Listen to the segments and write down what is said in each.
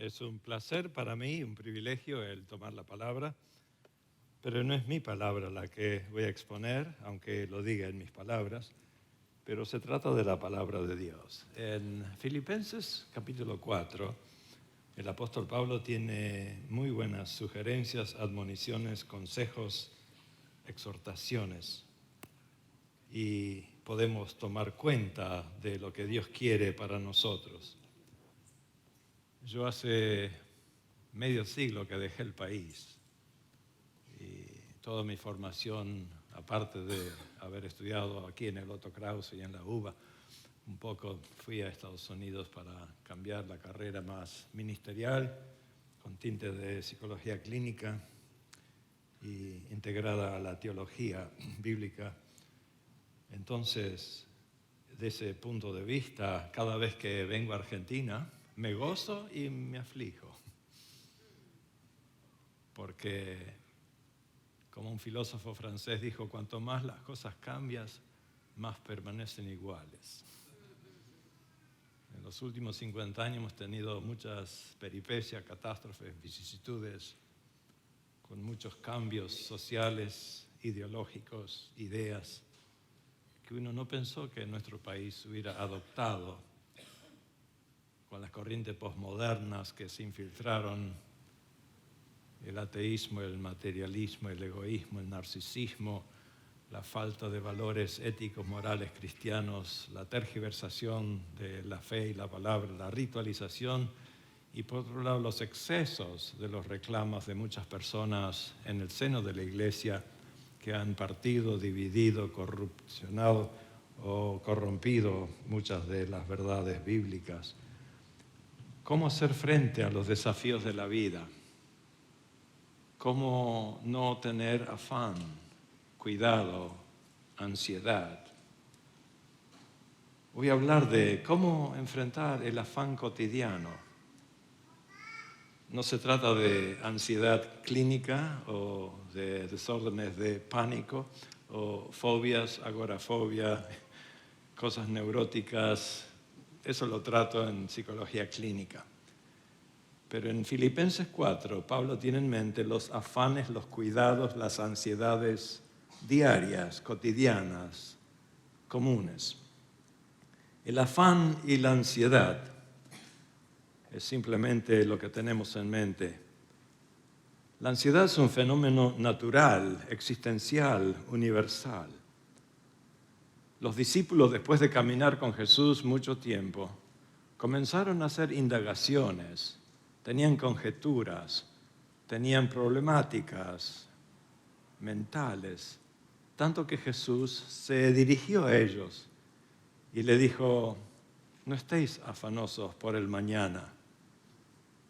Es un placer para mí, un privilegio el tomar la palabra, pero no es mi palabra la que voy a exponer, aunque lo diga en mis palabras, pero se trata de la palabra de Dios. En Filipenses capítulo 4, el apóstol Pablo tiene muy buenas sugerencias, admoniciones, consejos, exhortaciones, y podemos tomar cuenta de lo que Dios quiere para nosotros. Yo hace medio siglo que dejé el país y toda mi formación, aparte de haber estudiado aquí en el Otto Krause y en la UBA, un poco fui a Estados Unidos para cambiar la carrera más ministerial, con tinte de psicología clínica y integrada a la teología bíblica. Entonces, de ese punto de vista, cada vez que vengo a Argentina, me gozo y me aflijo, porque como un filósofo francés dijo, cuanto más las cosas cambian, más permanecen iguales. En los últimos 50 años hemos tenido muchas peripecias, catástrofes, vicisitudes, con muchos cambios sociales, ideológicos, ideas, que uno no pensó que nuestro país hubiera adoptado, con las corrientes posmodernas que se infiltraron, el ateísmo, el materialismo, el egoísmo, el narcisismo, la falta de valores éticos, morales, cristianos, la tergiversación de la fe y la palabra, la ritualización y por otro lado los excesos de los reclamos de muchas personas en el seno de la iglesia que han partido, dividido, corrupcionado o corrompido muchas de las verdades bíblicas. ¿Cómo hacer frente a los desafíos de la vida? ¿Cómo no tener afán, cuidado, ansiedad? Voy a hablar de cómo enfrentar el afán cotidiano. No se trata de ansiedad clínica o de desórdenes de pánico o fobias, agorafobia, cosas neuróticas. Eso lo trato en psicología clínica. Pero en Filipenses 4, Pablo tiene en mente los afanes, los cuidados, las ansiedades diarias, cotidianas, comunes. El afán y la ansiedad es simplemente lo que tenemos en mente. La ansiedad es un fenómeno natural, existencial, universal. Los discípulos, después de caminar con Jesús mucho tiempo, comenzaron a hacer indagaciones, tenían conjeturas, tenían problemáticas mentales, tanto que Jesús se dirigió a ellos y le dijo, no estéis afanosos por el mañana,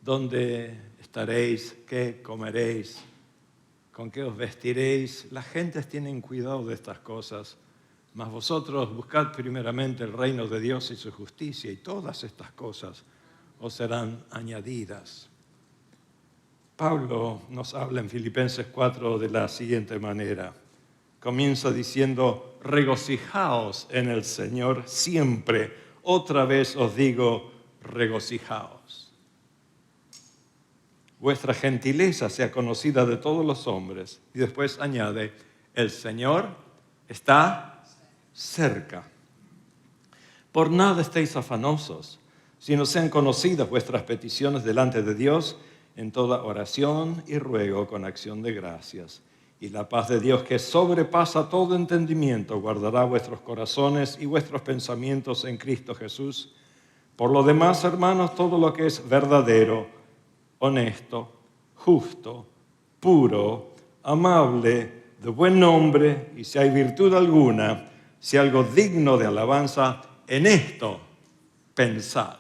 ¿dónde estaréis? ¿Qué comeréis? ¿Con qué os vestiréis? Las gentes tienen cuidado de estas cosas. Mas vosotros buscad primeramente el reino de Dios y su justicia, y todas estas cosas os serán añadidas. Pablo nos habla en Filipenses 4 de la siguiente manera. Comienza diciendo, regocijaos en el Señor siempre. Otra vez os digo, regocijaos. Vuestra gentileza sea conocida de todos los hombres. Y después añade, el Señor está cerca. Por nada estéis afanosos, sino sean conocidas vuestras peticiones delante de Dios en toda oración y ruego con acción de gracias. Y la paz de Dios, que sobrepasa todo entendimiento, guardará vuestros corazones y vuestros pensamientos en Cristo Jesús. Por lo demás, hermanos, todo lo que es verdadero, honesto, justo, puro, amable, de buen nombre, y si hay virtud alguna, si algo digno de alabanza, en esto pensad.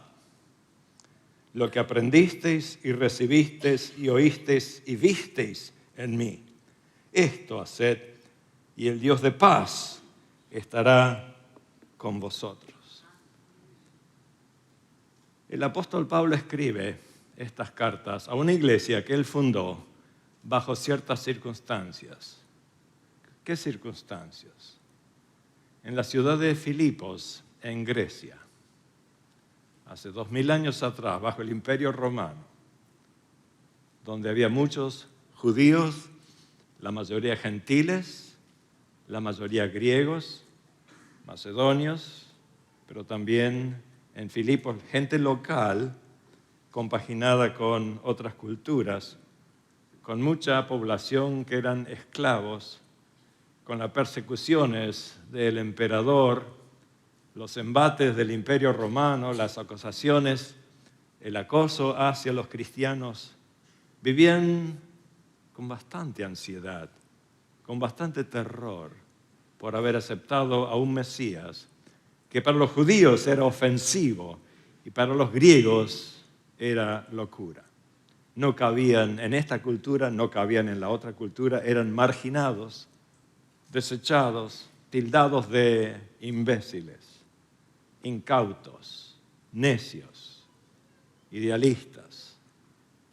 Lo que aprendisteis y recibisteis y oísteis y visteis en mí, esto haced, y el Dios de paz estará con vosotros. El apóstol Pablo escribe estas cartas a una iglesia que él fundó bajo ciertas circunstancias. ¿Qué circunstancias? En la ciudad de Filipos, en Grecia, hace 2000 años atrás, bajo el Imperio Romano, donde había muchos judíos, la mayoría gentiles, la mayoría griegos, macedonios, pero también en Filipos gente local compaginada con otras culturas, con mucha población que eran esclavos, con las persecuciones del emperador, los embates del Imperio Romano, las acusaciones, el acoso hacia los cristianos. Vivían con bastante ansiedad, con bastante terror por haber aceptado a un Mesías que para los judíos era ofensivo y para los griegos era locura. No cabían en esta cultura, no cabían en la otra cultura, eran marginados, desechados, tildados de imbéciles, incautos, necios, idealistas,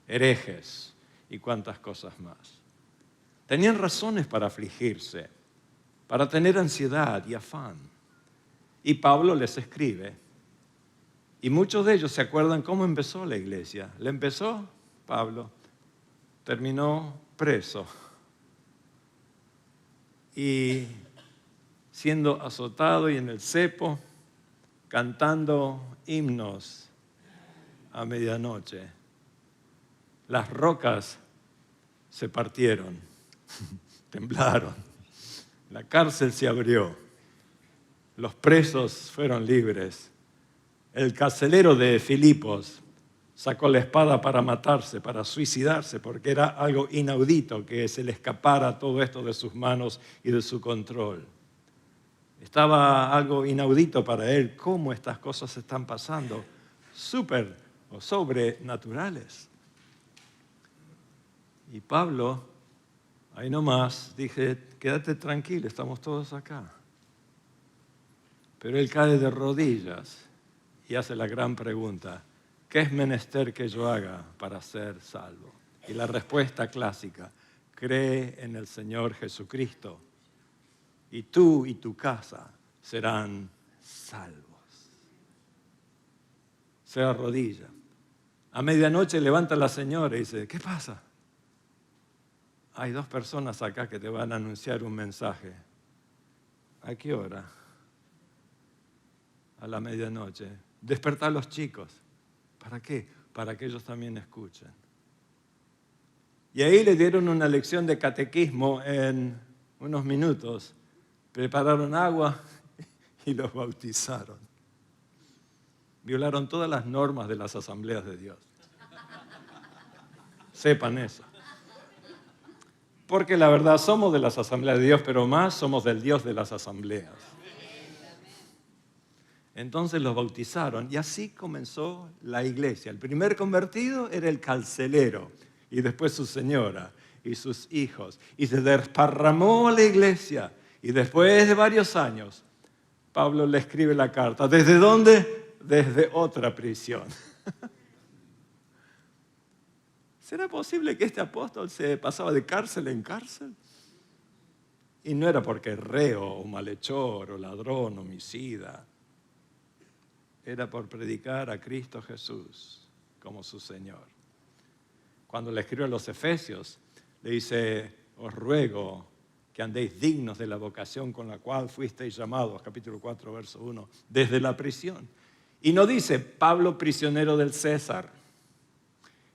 herejes y cuantas cosas más. Tenían razones para afligirse, para tener ansiedad y afán. Y Pablo les escribe. Y muchos de ellos se acuerdan cómo empezó la iglesia. La empezó Pablo, terminó preso y siendo azotado y en el cepo, cantando himnos a medianoche. Las rocas se partieron, temblaron, la cárcel se abrió, los presos fueron libres. El carcelero de Filipos sacó la espada para matarse, para suicidarse, porque era algo inaudito que se le escapara todo esto de sus manos y de su control. Estaba algo inaudito para él, cómo estas cosas están pasando, súper o sobrenaturales. Y Pablo, ahí nomás, dije, quédate tranquilo, estamos todos acá. Pero él cae de rodillas y hace la gran pregunta, ¿qué es menester que yo haga para ser salvo? Y la respuesta clásica, cree en el Señor Jesucristo y tú y tu casa serán salvos. Se arrodilla. A medianoche levanta la señora y dice, ¿qué pasa? Hay 2 personas acá que te van a anunciar un mensaje. ¿A qué hora? A la medianoche. Despertar a los chicos. ¿Para qué? Para que ellos también escuchen. Y ahí le dieron una lección de catequismo en unos minutos. Prepararon agua y los bautizaron. Violaron todas las normas de las asambleas de Dios. Sepan eso. Porque la verdad somos de las asambleas de Dios, pero más somos del Dios de las asambleas. Entonces los bautizaron y así comenzó la iglesia. El primer convertido era el carcelero y después su señora y sus hijos. Y se desparramó la iglesia y después de varios años Pablo le escribe la carta. ¿Desde dónde? Desde otra prisión. ¿Será posible que este apóstol se pasaba de cárcel en cárcel? Y no era porque reo o malhechor o ladrón, homicida. Era por predicar a Cristo Jesús como su Señor. Cuando le escribe a los Efesios, le dice, os ruego que andéis dignos de la vocación con la cual fuisteis llamados, capítulo 4, verso 1, desde la prisión. Y no dice, Pablo, prisionero del César.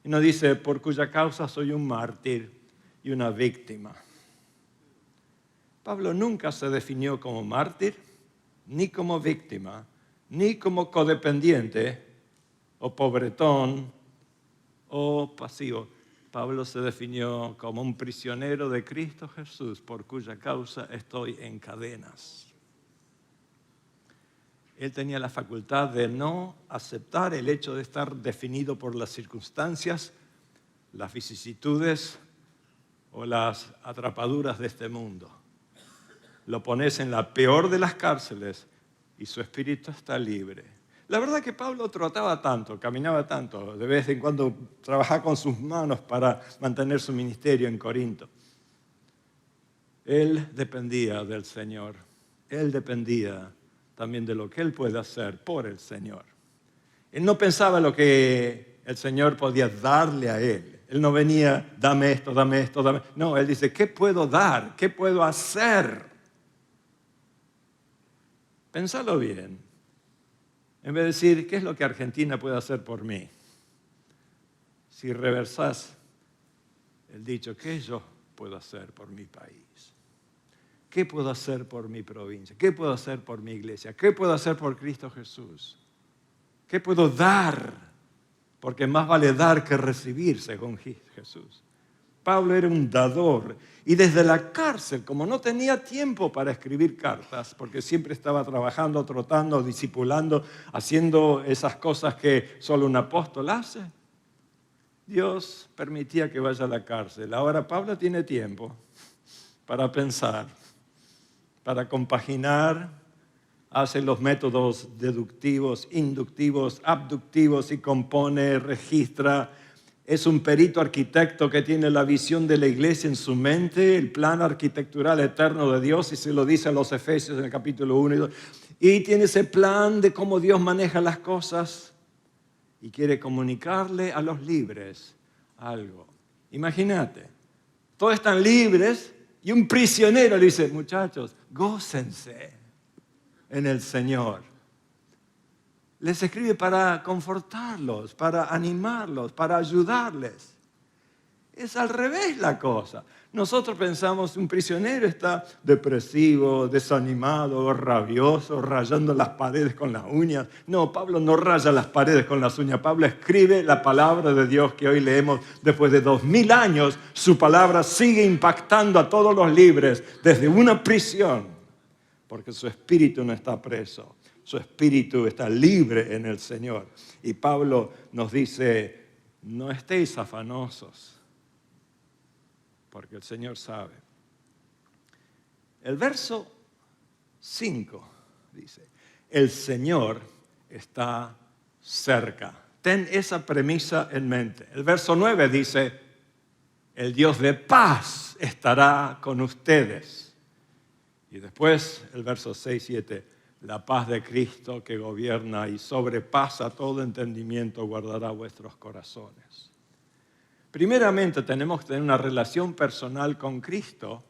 Y no dice, por cuya causa soy un mártir y una víctima. Pablo nunca se definió como mártir, ni como víctima, ni como codependiente, o pobretón, o pasivo. Pablo se definió como un prisionero de Cristo Jesús, por cuya causa estoy en cadenas. Él tenía la facultad de no aceptar el hecho de estar definido por las circunstancias, las vicisitudes o las atrapaduras de este mundo. Lo pones en la peor de las cárceles y su espíritu está libre. La verdad que Pablo trotaba tanto, caminaba tanto, de vez en cuando trabajaba con sus manos para mantener su ministerio en Corinto. Él dependía del Señor, él dependía también de lo que él puede hacer por el Señor. Él no pensaba en lo que el Señor podía darle a él. Él no venía, dame esto, dame esto, dame. No, él dice, ¿qué puedo dar? ¿Qué puedo hacer? Pensalo bien. En vez de decir, ¿qué es lo que Argentina puede hacer por mí? Si reversás el dicho, ¿qué yo puedo hacer por mi país? ¿Qué puedo hacer por mi provincia? ¿Qué puedo hacer por mi iglesia? ¿Qué puedo hacer por Cristo Jesús? ¿Qué puedo dar? Porque más vale dar que recibir, según Jesús. Pablo era un dador. Y desde la cárcel, como no tenía tiempo para escribir cartas, porque siempre estaba trabajando, trotando, discipulando, haciendo esas cosas que solo un apóstol hace, Dios permitía que vaya a la cárcel. Ahora Pablo tiene tiempo para pensar, para compaginar, hace los métodos deductivos, inductivos, abductivos y compone, registra. Es un perito arquitecto que tiene la visión de la iglesia en su mente, el plan arquitectural eterno de Dios, y se lo dice a los Efesios en el capítulo 1 y 2. Y tiene ese plan de cómo Dios maneja las cosas y quiere comunicarle a los libres algo. Imagínate, todos están libres y un prisionero le dice, muchachos, gócense en el Señor. Les escribe para confortarlos, para animarlos, para ayudarles. Es al revés la cosa. Nosotros pensamos un prisionero está depresivo, desanimado, rabioso, rayando las paredes con las uñas. No, Pablo no raya las paredes con las uñas. Pablo escribe la palabra de Dios que hoy leemos. Después de 2000 años, su palabra sigue impactando a todos los libres desde una prisión, porque su espíritu no está preso. Su espíritu está libre en el Señor. Y Pablo nos dice, no estéis afanosos, porque el Señor sabe. El verso 5 dice, el Señor está cerca. Ten esa premisa en mente. El verso 9 dice, el Dios de paz estará con ustedes. Y después el verso 6, 7, la paz de Cristo que gobierna y sobrepasa todo entendimiento guardará vuestros corazones. Primeramente tenemos que tener una relación personal con Cristo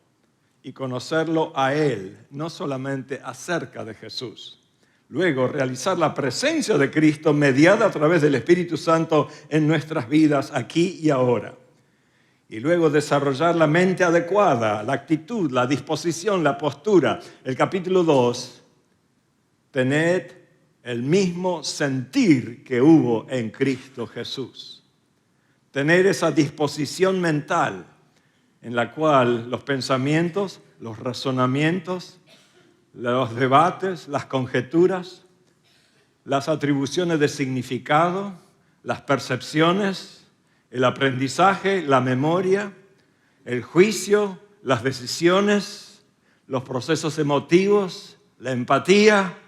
y conocerlo a Él, no solamente acerca de Jesús. Luego, realizar la presencia de Cristo mediada a través del Espíritu Santo en nuestras vidas aquí y ahora. Y luego desarrollar la mente adecuada, la actitud, la disposición, la postura. El capítulo 2, tened el mismo sentir que hubo en Cristo Jesús. Tener esa disposición mental en la cual los pensamientos, los razonamientos, los debates, las conjeturas, las atribuciones de significado, las percepciones, el aprendizaje, la memoria, el juicio, las decisiones, los procesos emotivos, la empatía,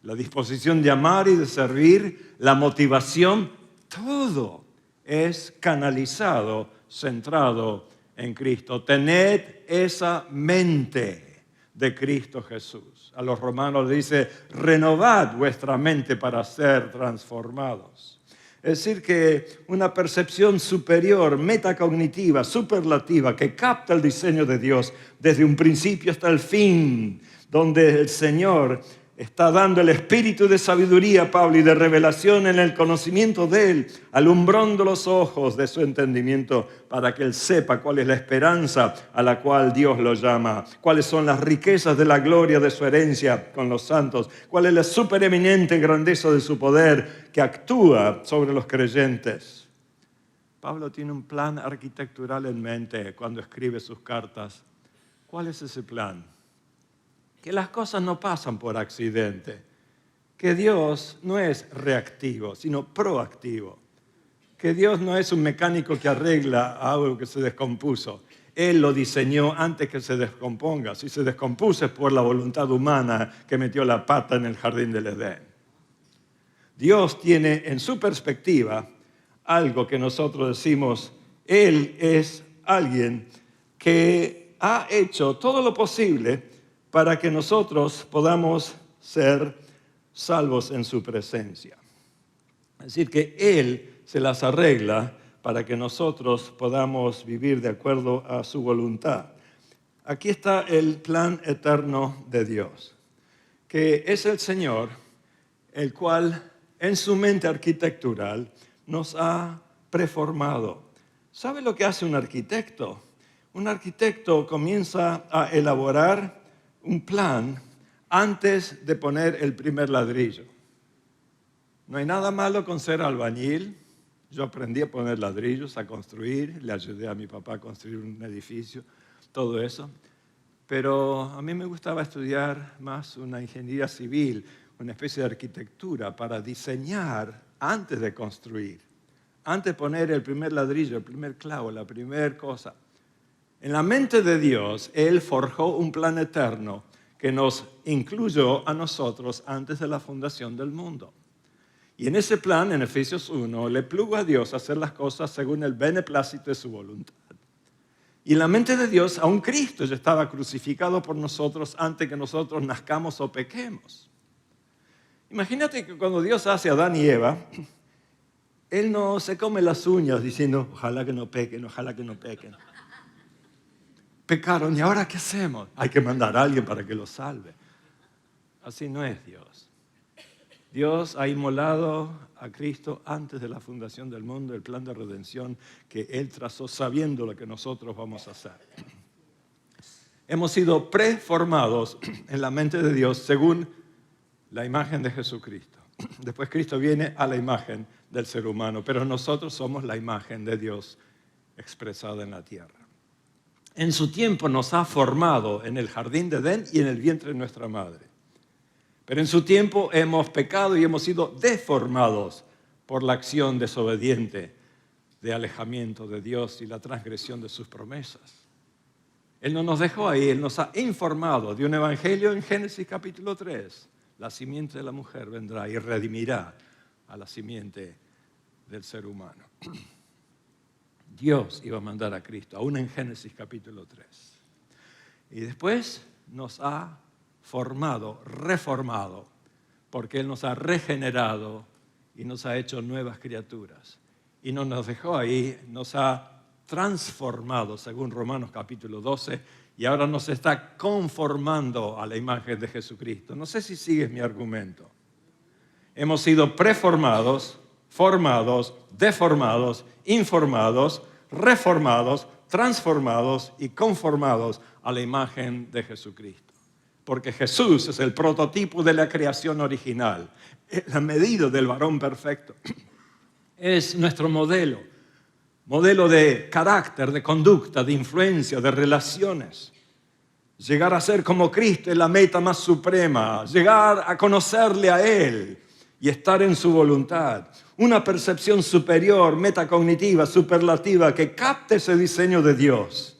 la disposición de amar y de servir, la motivación, todo es canalizado, centrado en Cristo. Tened esa mente de Cristo Jesús. A los romanos dice, renovad vuestra mente para ser transformados. Es decir, que una percepción superior, metacognitiva, superlativa, que capta el diseño de Dios desde un principio hasta el fin, donde el Señor está dando el espíritu de sabiduría, Pablo, y de revelación en el conocimiento de Él, alumbrando los ojos de su entendimiento para que Él sepa cuál es la esperanza a la cual Dios lo llama, cuáles son las riquezas de la gloria de su herencia con los santos, cuál es la supereminente grandeza de su poder que actúa sobre los creyentes. Pablo tiene un plan arquitectural en mente cuando escribe sus cartas. ¿Cuál es ese plan? Que las cosas no pasan por accidente, que Dios no es reactivo, sino proactivo, que Dios no es un mecánico que arregla algo que se descompuso. Él lo diseñó antes que se descomponga. Si se descompuso es por la voluntad humana que metió la pata en el jardín del Edén. Dios tiene en su perspectiva algo que nosotros decimos, Él es alguien que ha hecho todo lo posible para que nosotros podamos ser salvos en su presencia. Es decir, que Él se las arregla para que nosotros podamos vivir de acuerdo a su voluntad. Aquí está el plan eterno de Dios, que es el Señor, el cual en su mente arquitectural nos ha preformado. ¿Sabe lo que hace un arquitecto? Un arquitecto comienza a elaborar un plan antes de poner el primer ladrillo. No hay nada malo con ser albañil. Yo aprendí a poner ladrillos, a construir, le ayudé a mi papá a construir un edificio, todo eso. Pero a mí me gustaba estudiar más una ingeniería civil, una especie de arquitectura para diseñar antes de construir, antes de poner el primer ladrillo, el primer clavo, la primera cosa. En la mente de Dios, Él forjó un plan eterno que nos incluyó a nosotros antes de la fundación del mundo. Y en ese plan, en Efesios 1, le plugo a Dios hacer las cosas según el beneplácito de su voluntad. Y en la mente de Dios, aún Cristo ya estaba crucificado por nosotros antes que nosotros nazcamos o pequemos. Imagínate que cuando Dios hace a Adán y Eva, Él no se come las uñas diciendo, ojalá que no pequen, ojalá que no pequen. Pecaron, ¿y ahora qué hacemos? Hay que mandar a alguien para que los salve. Así no es Dios. Dios ha inmolado a Cristo antes de la fundación del mundo, el plan de redención que Él trazó sabiendo lo que nosotros vamos a hacer. Hemos sido preformados en la mente de Dios según la imagen de Jesucristo. Después Cristo viene a la imagen del ser humano, pero nosotros somos la imagen de Dios expresada en la tierra. En su tiempo nos ha formado en el jardín de Edén y en el vientre de nuestra madre. Pero en su tiempo hemos pecado y hemos sido deformados por la acción desobediente de alejamiento de Dios y la transgresión de sus promesas. Él no nos dejó ahí, Él nos ha informado de un evangelio en Génesis capítulo 3. La simiente de la mujer vendrá y redimirá a la simiente del ser humano. Dios iba a mandar a Cristo, aún en Génesis capítulo 3. Y después nos ha formado, reformado, porque Él nos ha regenerado y nos ha hecho nuevas criaturas. Y no nos dejó ahí, nos ha transformado, según Romanos capítulo 12, y ahora nos está conformando a la imagen de Jesucristo. No sé si sigues mi argumento. Hemos sido preformados, formados, deformados, informados, reformados, transformados y conformados a la imagen de Jesucristo. Porque Jesús es el prototipo de la creación original, es la medida del varón perfecto. Es nuestro modelo de carácter, de conducta, de influencia, de relaciones. Llegar a ser como Cristo es la meta más suprema, llegar a conocerle a Él y estar en su voluntad. Una percepción superior, metacognitiva, superlativa, que capte ese diseño de Dios.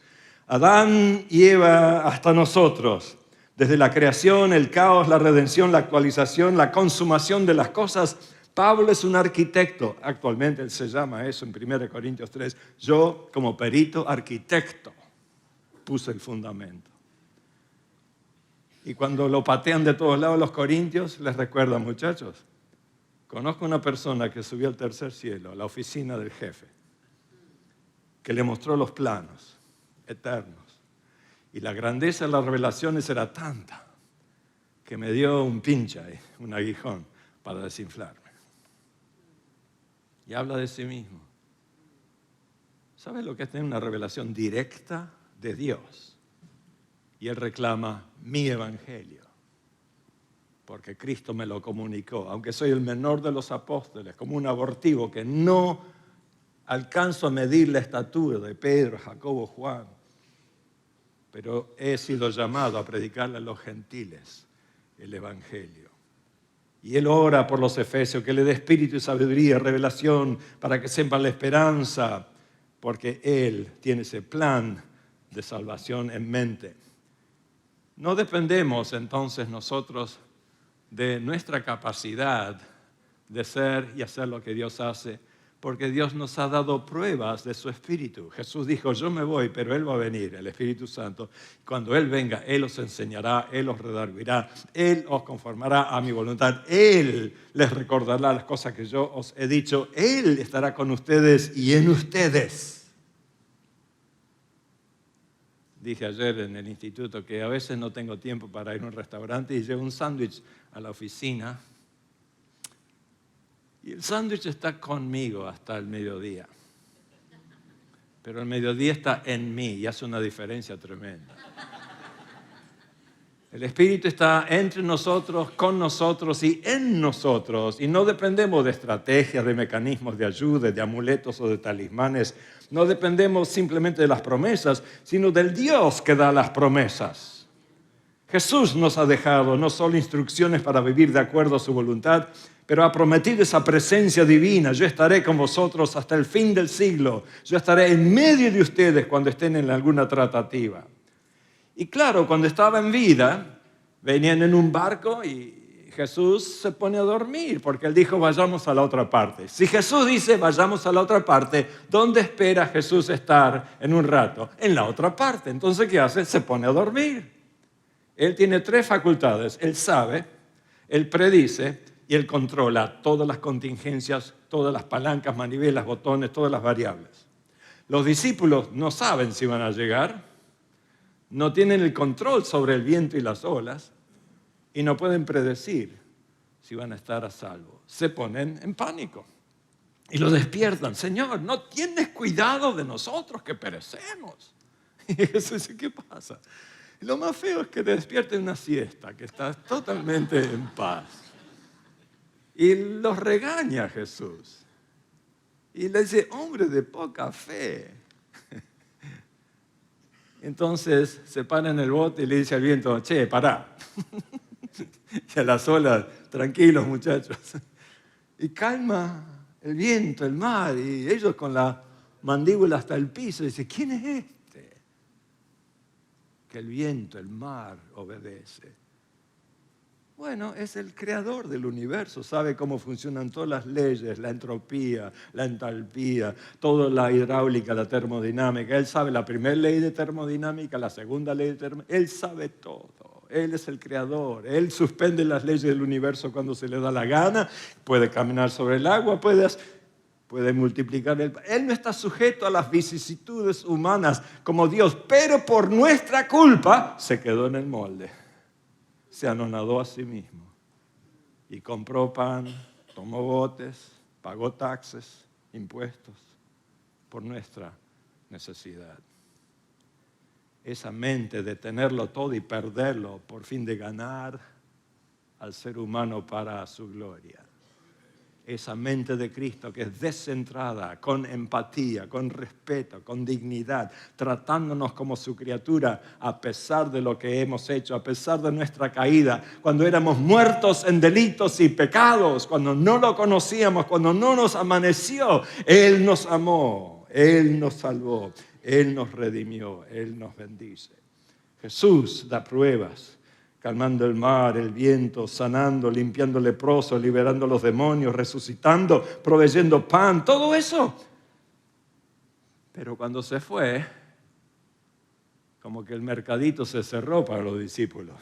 Adán y Eva hasta nosotros. Desde la creación, el caos, la redención, la actualización, la consumación de las cosas. Pablo es un arquitecto. Actualmente él se llama eso en 1 Corintios 3. Yo, como perito arquitecto, puse el fundamento. Y cuando lo patean de todos lados los corintios, les recuerdan, muchachos, conozco una persona que subió al tercer cielo, a la oficina del jefe, que le mostró los planos eternos. Y la grandeza de las revelaciones era tanta que me dio un pincha, un aguijón, para desinflarme. Y habla de sí mismo. ¿Sabes lo que es tener una revelación directa de Dios? Y él reclama mi evangelio, porque Cristo me lo comunicó. Aunque soy el menor de los apóstoles, como un abortivo que no alcanzo a medir la estatura de Pedro, Jacobo, Juan, pero he sido llamado a predicarle a los gentiles el evangelio. Y él ora por los efesios, que le dé espíritu y sabiduría, revelación, para que sepan la esperanza, porque él tiene ese plan de salvación en mente. No dependemos entonces nosotros de nuestra capacidad de ser y hacer lo que Dios hace, porque Dios nos ha dado pruebas de su Espíritu. Jesús dijo, yo me voy, pero Él va a venir, el Espíritu Santo. Cuando Él venga, Él os enseñará, Él os redarguirá, Él os conformará a mi voluntad, Él les recordará las cosas que yo os he dicho, Él estará con ustedes y en ustedes. Dije ayer en el instituto que a veces no tengo tiempo para ir a un restaurante y llevo un sándwich a la oficina. Y el sándwich está conmigo hasta el mediodía. Pero el mediodía está en mí y hace una diferencia tremenda. El Espíritu está entre nosotros, con nosotros y en nosotros. Y no dependemos de estrategias, de mecanismos de ayuda, de amuletos o de talismanes. No dependemos simplemente de las promesas, sino del Dios que da las promesas. Jesús nos ha dejado no solo instrucciones para vivir de acuerdo a su voluntad, pero ha prometido esa presencia divina. Yo estaré con vosotros hasta el fin del siglo. Yo estaré en medio de ustedes cuando estén en alguna tratativa. Y claro, cuando estaba en vida, venían en un barco y Jesús se pone a dormir, porque Él dijo, vayamos a la otra parte. Si Jesús dice, vayamos a la otra parte, ¿dónde espera Jesús estar en un rato? En la otra parte. Entonces, ¿qué hace? Se pone a dormir. Él tiene 3 facultades. Él sabe, Él predice y Él controla todas las contingencias, todas las palancas, manivelas, botones, todas las variables. Los discípulos no saben si van a llegar, no tienen el control sobre el viento y las olas y no pueden predecir si van a estar a salvo. Se ponen en pánico y lo despiertan. Señor, ¿no tienes cuidado de nosotros que perecemos? Y Jesús dice, ¿qué pasa? Y lo más feo es que despierten una siesta, que estás totalmente en paz. Y los regaña Jesús. Y le dice, hombre de poca fe. Entonces se para en el bote y le dice al viento, che, pará. Y a las olas, tranquilos muchachos. Y calma el viento, el mar, y ellos con la mandíbula hasta el piso. Y dice, ¿quién es este? Que el viento, el mar obedece. Bueno, es el creador del universo, sabe cómo funcionan todas las leyes, la entropía, la entalpía, toda la hidráulica, la termodinámica. Él sabe la primera ley de termodinámica, la segunda ley de termodinámica. Él sabe todo. Él es el creador. Él suspende las leyes del universo cuando se le da la gana. Puede caminar sobre el agua, puede multiplicar. Él no está sujeto a las vicisitudes humanas como Dios, pero por nuestra culpa se quedó en el molde. Se anonadó a sí mismo y compró pan, tomó botes, pagó taxes, impuestos por nuestra necesidad. Esa mente de tenerlo todo y perderlo por fin de ganar al ser humano para su gloria. Esa mente de Cristo que es descentrada, con empatía, con respeto, con dignidad, tratándonos como su criatura a pesar de lo que hemos hecho, a pesar de nuestra caída, cuando éramos muertos en delitos y pecados, cuando no lo conocíamos, cuando no nos amaneció, Él nos amó, Él nos salvó, Él nos redimió, Él nos bendice. Jesús da pruebas. Calmando el mar, el viento, sanando, limpiando leprosos, liberando a los demonios, resucitando, proveyendo pan, todo eso. Pero cuando se fue, como que el mercadito se cerró para los discípulos.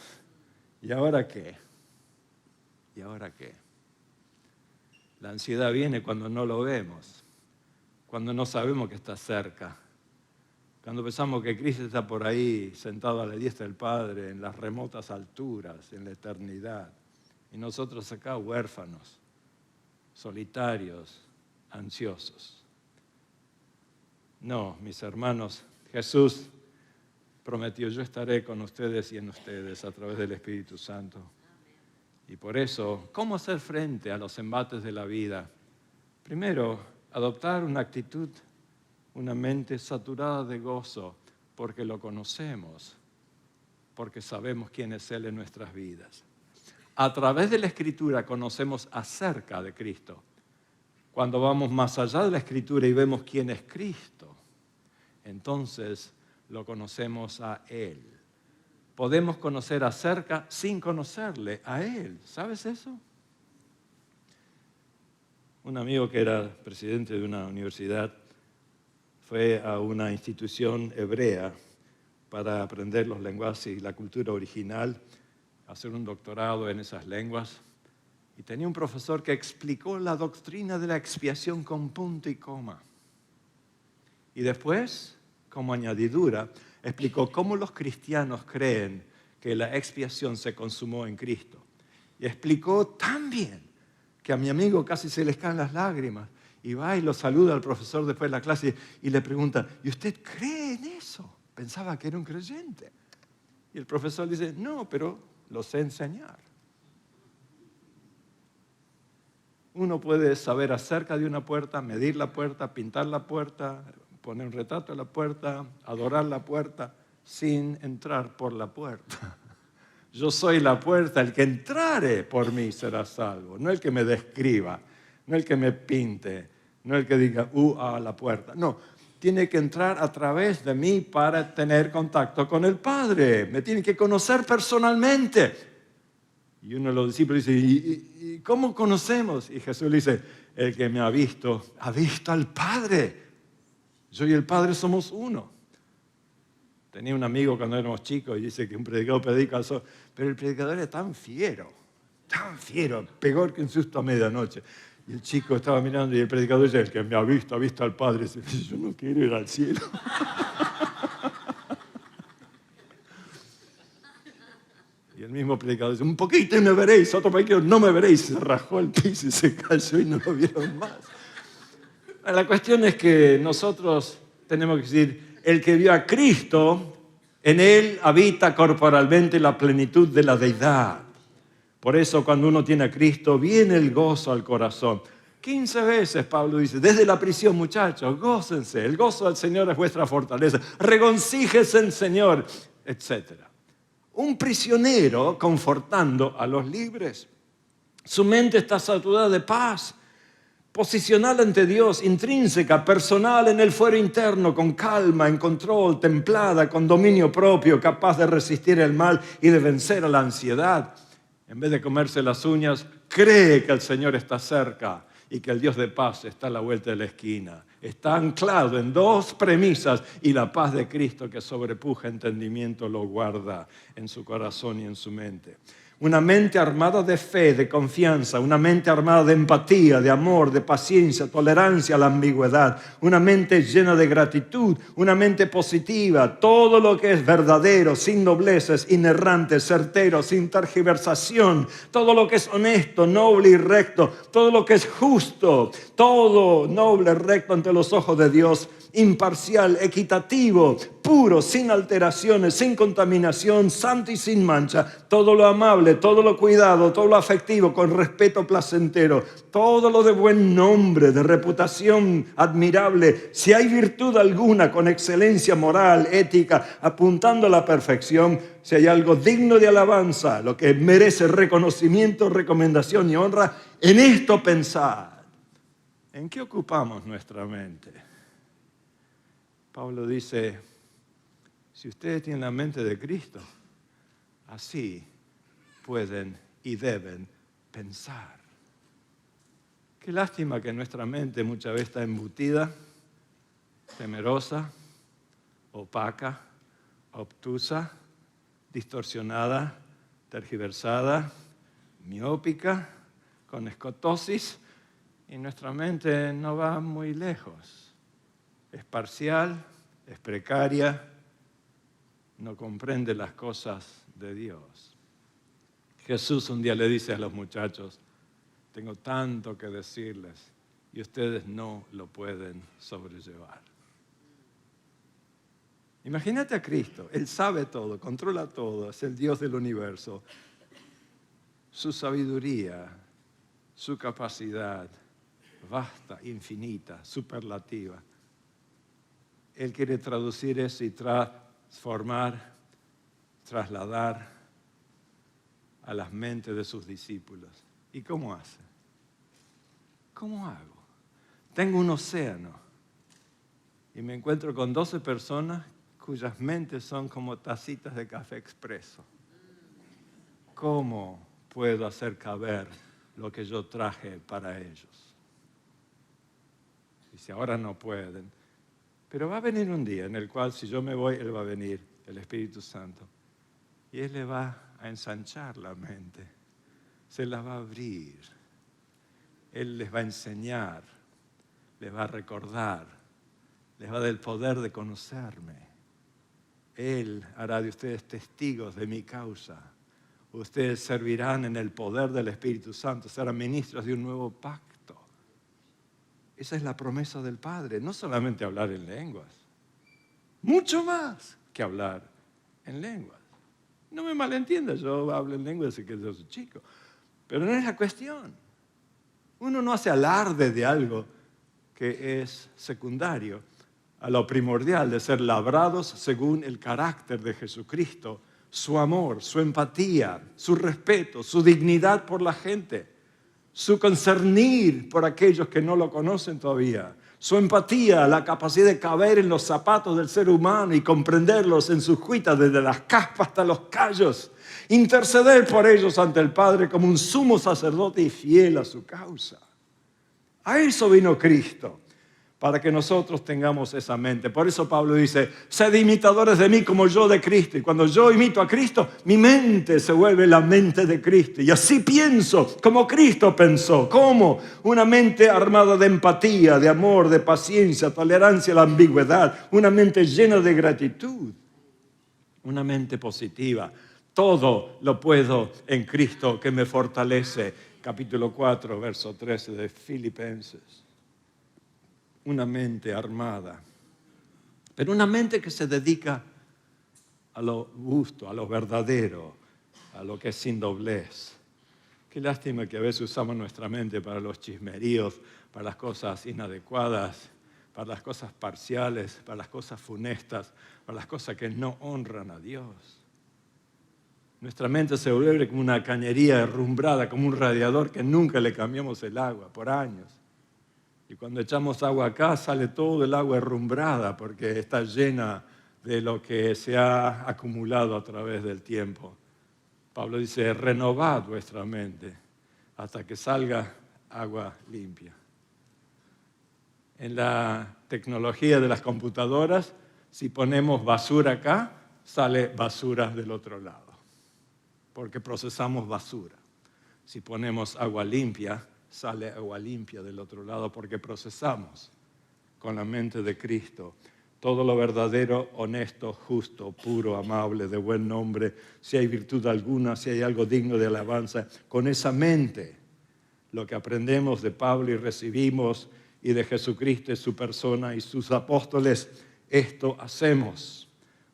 ¿Y ahora qué? ¿Y ahora qué? La ansiedad viene cuando no lo vemos, cuando no sabemos que está cerca. Cuando pensamos que Cristo está por ahí, sentado a la diestra del Padre, en las remotas alturas, en la eternidad. Y nosotros acá huérfanos, solitarios, ansiosos. No, mis hermanos, Jesús prometió, yo estaré con ustedes y en ustedes a través del Espíritu Santo. Y por eso, ¿cómo hacer frente a los embates de la vida? Primero, adoptar una actitud, una mente saturada de gozo, porque lo conocemos, porque sabemos quién es Él en nuestras vidas. A través de la Escritura conocemos acerca de Cristo. Cuando vamos más allá de la Escritura y vemos quién es Cristo, entonces lo conocemos a Él. Podemos conocer acerca sin conocerle a Él. ¿Sabes eso? Un amigo que era presidente de una universidad fue a una institución hebrea para aprender los lenguajes y la cultura original, hacer un doctorado en esas lenguas. Y tenía un profesor que explicó la doctrina de la expiación con punto y coma. Y después, como añadidura, explicó cómo los cristianos creen que la expiación se consumó en Cristo. Y explicó tan bien que a mi amigo casi se le caen las lágrimas. Y va y lo saluda al profesor después de la clase y le pregunta, ¿y usted cree en eso? Pensaba que era un creyente. Y el profesor dice, no, pero lo sé enseñar. Uno puede saber acerca de una puerta, medir la puerta, pintar la puerta, poner un retrato a la puerta, adorar la puerta, sin entrar por la puerta. Yo soy la puerta, el que entrare por mí será salvo. No el que me describa, no el que me pinte, no el que diga, la puerta. No, tiene que entrar a través de mí para tener contacto con el Padre. Me tiene que conocer personalmente. Y uno de los discípulos dice, ¿y cómo conocemos? Y Jesús le dice, el que me ha visto al Padre. Yo y el Padre somos uno. Tenía un amigo cuando éramos chicos y dice que un predicador predica al sol, pero el predicador era tan fiero, peor que un susto a medianoche. Y el chico estaba mirando y el predicador dice, el que me ha visto al Padre. Y dice, yo no quiero ir al cielo. Y el mismo predicador dice, un poquito y me veréis, otro poquito no me veréis. Se rajó el piso y se cayó y no lo vieron más. La cuestión es que nosotros tenemos que decir, el que vio a Cristo, en él habita corporalmente la plenitud de la deidad. Por eso cuando uno tiene a Cristo, viene el gozo al corazón. 15 veces Pablo dice, desde la prisión, muchachos, gócense. El gozo del Señor es vuestra fortaleza. Regoncíjese en el Señor, etc. Un prisionero confortando a los libres. Su mente está saturada de paz, posicional ante Dios, intrínseca, personal en el fuero interno, con calma, en control, templada, con dominio propio, capaz de resistir el mal y de vencer a la ansiedad. En vez de comerse las uñas, cree que el Señor está cerca y que el Dios de paz está a la vuelta de la esquina. Está anclado en dos premisas y la paz de Cristo que sobrepuja entendimiento lo guarda en su corazón y en su mente. Una mente armada de fe, de confianza, una mente armada de empatía, de amor, de paciencia, tolerancia a la ambigüedad, una mente llena de gratitud, una mente positiva, todo lo que es verdadero, sin dobleces, inerrante, certero, sin tergiversación, todo lo que es honesto, noble y recto, todo lo que es justo, todo noble, recto ante los ojos de Dios, imparcial, equitativo, puro, sin alteraciones, sin contaminación, santo y sin mancha, todo lo amable, todo lo cuidado, todo lo afectivo, con respeto placentero, todo lo de buen nombre, de reputación admirable, si hay virtud alguna, con excelencia moral, ética, apuntando a la perfección, si hay algo digno de alabanza, lo que merece reconocimiento, recomendación y honra, en esto pensad. ¿En qué ocupamos nuestra mente? Pablo dice, si ustedes tienen la mente de Cristo, así pueden y deben pensar. Qué lástima que nuestra mente muchas veces está embutida, temerosa, opaca, obtusa, distorsionada, tergiversada, miópica, con escotosis, y nuestra mente no va muy lejos. Es parcial, es precaria, no comprende las cosas de Dios. Jesús un día le dice a los muchachos, tengo tanto que decirles y ustedes no lo pueden sobrellevar. Imagínate a Cristo, Él sabe todo, controla todo, es el Dios del universo. Su sabiduría, su capacidad, vasta, infinita, superlativa. Él quiere traducir eso y transformar, trasladar a las mentes de sus discípulos. ¿Y cómo hace? ¿Cómo hago? Tengo un océano y me encuentro con 12 personas cuyas mentes son como tacitas de café expreso. ¿Cómo puedo hacer caber lo que yo traje para ellos? Y si ahora no pueden. Pero va a venir un día en el cual si yo me voy, Él va a venir, el Espíritu Santo. Y Él le va a ensanchar la mente. Se la va a abrir. Él les va a enseñar. Les va a recordar. Les va a dar el poder de conocerme. Él hará de ustedes testigos de mi causa. Ustedes servirán en el poder del Espíritu Santo. Serán ministros de un nuevo pacto. Esa es la promesa del Padre. No solamente hablar en lenguas. Mucho más que hablar en lenguas. No me malentiendas, yo hablo en lenguas desde que yo soy chico. Pero no es la cuestión. Uno no hace alarde de algo que es secundario a lo primordial de ser labrados según el carácter de Jesucristo, su amor, su empatía, su respeto, su dignidad por la gente, su concernir por aquellos que no lo conocen todavía, su empatía, la capacidad de caber en los zapatos del ser humano y comprenderlos en sus cuitas desde las caspas hasta los callos, interceder por ellos ante el Padre como un sumo sacerdote y fiel a su causa. A eso vino Cristo, para que nosotros tengamos esa mente. Por eso Pablo dice, sed imitadores de mí como yo de Cristo. Y cuando yo imito a Cristo, mi mente se vuelve la mente de Cristo. Y así pienso como Cristo pensó. ¿Cómo? Una mente armada de empatía, de amor, de paciencia, tolerancia a la ambigüedad. Una mente llena de gratitud. Una mente positiva. Todo lo puedo en Cristo que me fortalece. Capítulo 4, verso 13 de Filipenses. Una mente armada, pero una mente que se dedica a lo justo, a lo verdadero, a lo que es sin doblez. Qué lástima que a veces usamos nuestra mente para los chismeríos, para las cosas inadecuadas, para las cosas parciales, para las cosas funestas, para las cosas que no honran a Dios. Nuestra mente se vuelve como una cañería herrumbrada, como un radiador que nunca le cambiamos el agua por años. Y cuando echamos agua acá sale todo el agua herrumbrada porque está llena de lo que se ha acumulado a través del tiempo. Pablo dice, renovad vuestra mente hasta que salga agua limpia. En la tecnología de las computadoras, si ponemos basura acá, sale basura del otro lado, porque procesamos basura. Si ponemos agua limpia, sale agua limpia del otro lado porque procesamos con la mente de Cristo todo lo verdadero, honesto, justo, puro, amable, de buen nombre, si hay virtud alguna, si hay algo digno de alabanza. Con esa mente, lo que aprendemos de Pablo y recibimos y de Jesucristo y su persona y sus apóstoles, esto hacemos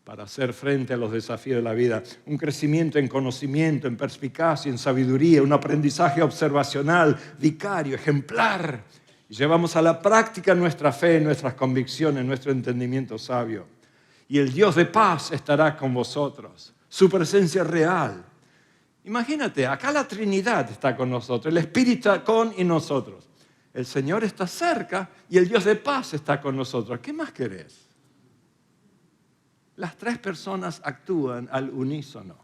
para hacer frente a los desafíos de la vida. Un crecimiento en conocimiento, en perspicacia, en sabiduría, un aprendizaje observacional, vicario, ejemplar. Y llevamos a la práctica nuestra fe, nuestras convicciones, nuestro entendimiento sabio. Y el Dios de paz estará con vosotros. Su presencia real. Imagínate, acá la Trinidad está con nosotros, el Espíritu está con y nosotros. El Señor está cerca y el Dios de paz está con nosotros. ¿Qué más querés? Las tres personas actúan al unísono.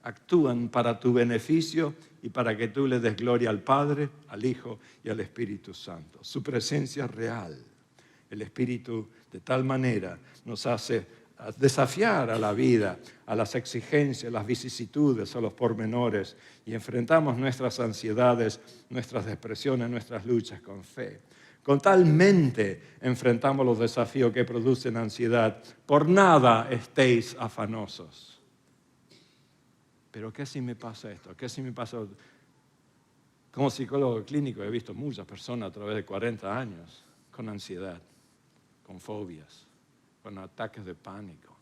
Actúan para tu beneficio y para que tú le des gloria al Padre, al Hijo y al Espíritu Santo. Su presencia real. El Espíritu de tal manera nos hace desafiar a la vida, a las exigencias, las vicisitudes, a los pormenores y enfrentamos nuestras ansiedades, nuestras depresiones, nuestras luchas con fe. Con tal mente enfrentamos los desafíos que producen ansiedad. Por nada estéis afanosos. Pero ¿qué si me pasa esto? ¿Qué si me pasa esto? Como psicólogo clínico he visto muchas personas a través de 40 años con ansiedad, con fobias, con ataques de pánico.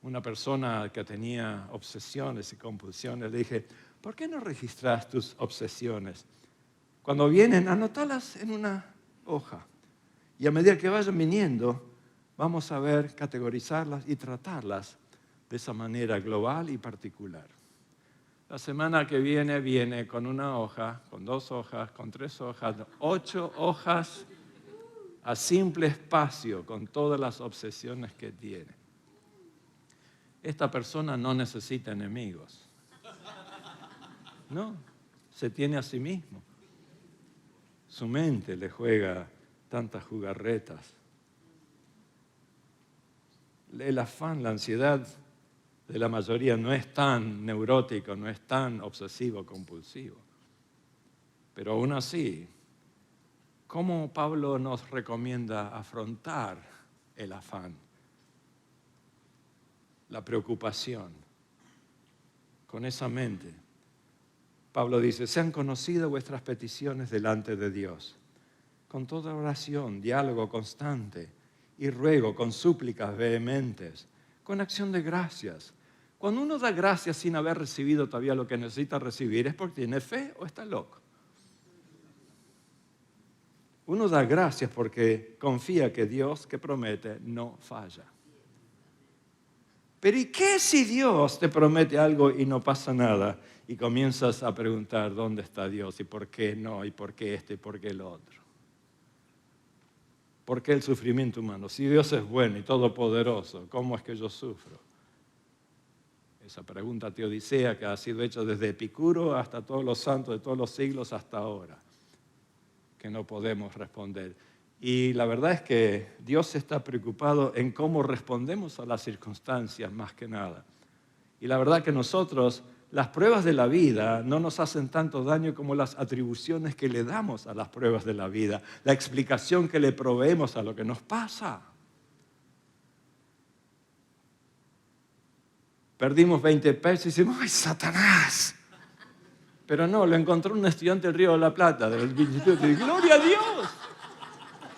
Una persona que tenía obsesiones y compulsiones, le dije, ¿por qué no registras tus obsesiones? Cuando vienen, anótalas en una hoja. Y a medida que vayan viniendo, vamos a ver, categorizarlas y tratarlas de esa manera global y particular. La semana que viene con una hoja, con 2 hojas, con 3 hojas, 8 hojas a simple espacio con todas las obsesiones que tiene. Esta persona no necesita enemigos. No, se tiene a sí mismo. Su mente le juega tantas jugarretas. El afán, la ansiedad de la mayoría no es tan neurótico, no es tan obsesivo, compulsivo. Pero aún así, ¿cómo Pablo nos recomienda afrontar el afán, la preocupación con esa mente? Pablo dice, sean conocidas vuestras peticiones delante de Dios, con toda oración, diálogo constante y ruego, con súplicas vehementes, con acción de gracias. Cuando uno da gracias sin haber recibido todavía lo que necesita recibir, ¿es porque tiene fe o está loco? Uno da gracias porque confía que Dios que promete no falla. Pero ¿y qué si Dios te promete algo y no pasa nada? Y comienzas a preguntar dónde está Dios y por qué no, y por qué esto y por qué lo otro. ¿Por qué el sufrimiento humano? Si Dios es bueno y todopoderoso, ¿cómo es que yo sufro? Esa pregunta teodicea que ha sido hecha desde Epicuro hasta todos los santos de todos los siglos hasta ahora, que no podemos responder. Y la verdad es que Dios está preocupado en cómo respondemos a las circunstancias más que nada. Y la verdad que nosotros, las pruebas de la vida no nos hacen tanto daño como las atribuciones que le damos a las pruebas de la vida, la explicación que le proveemos a lo que nos pasa. Perdimos 20 pesos y decimos, ¡ay, Satanás! Pero no, lo encontró un estudiante del Río de la Plata, del instituto, y ¡gloria a Dios!